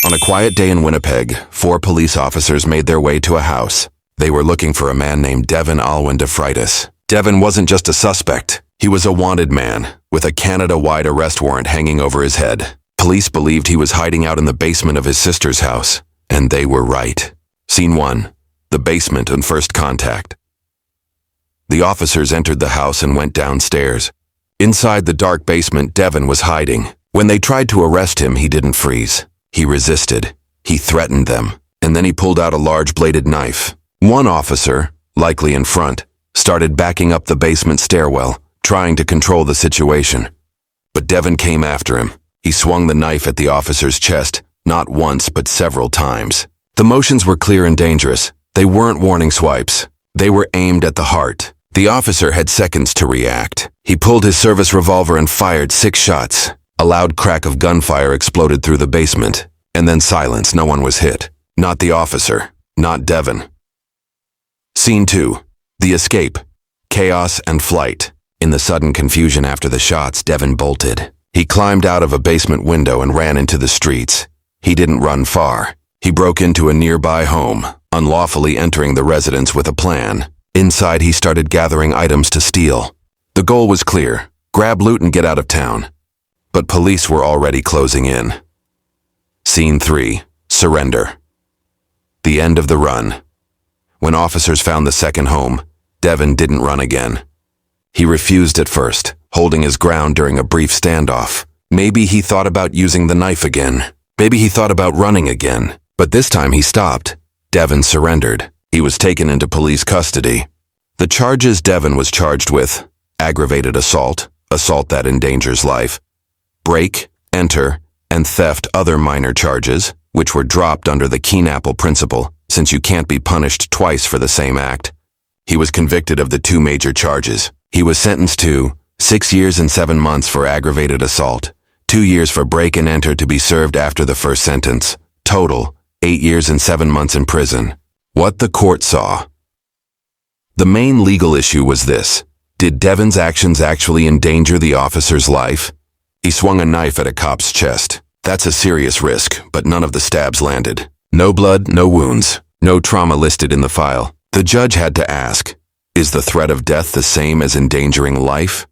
On a quiet day in Winnipeg, 4 police officers made their way to a house. They were looking for a man named Devin Alwyn DeFreitas. Devin wasn't just a suspect. He was a wanted man, with a Canada-wide arrest warrant hanging over his head. Police believed he was hiding out in the basement of his sister's house, and they were right. Scene 1. The basement and first contact. The officers entered the house and went downstairs. Inside the dark basement, Devin was hiding. When they tried to arrest him, he didn't freeze. He resisted. He threatened them. And then he pulled out a large bladed knife. One officer, likely in front, started backing up the basement stairwell, trying to control the situation. But Devin came after him. He swung the knife at the officer's chest, not once but several times. The motions were clear and dangerous. They weren't warning swipes. They were aimed at the heart. The officer had seconds to react. He pulled his service revolver and fired 6 shots. A loud crack of gunfire exploded through the basement, and then silence. No one was hit. Not the officer. Not Devin. Scene 2. The escape. Chaos and flight. In the sudden confusion after the shots, Devin bolted. He climbed out of a basement window and ran into the streets. He didn't run far. He broke into a nearby home, unlawfully entering the residence with a plan. Inside, he started gathering items to steal. The goal was clear: grab loot and get out of town. But police were already closing in. Scene 3. Surrender. The end of the run. When officers found the second home, Devin didn't run again. He refused at first, holding his ground during a brief standoff. Maybe he thought about using the knife again. Maybe he thought about running again. But this time he stopped. Devin surrendered. He was taken into police custody. The charges Devin was charged with: aggravated assault, assault that endangers life, break, enter, and theft, other minor charges, which were dropped under the Keenapple principle, since you can't be punished twice for the same act. He was convicted of the 2 major charges. He was sentenced to 6 years and 7 months for aggravated assault, 2 years for break and enter to be served after the first sentence. Total, 8 years and 7 months in prison. What the court saw. The main legal issue was this: did Devin's actions actually endanger the officer's life? He swung a knife at a cop's chest. That's a serious risk, but none of the stabs landed. No blood, no wounds, no trauma listed in the file. The judge had to ask, is the threat of death the same as endangering life?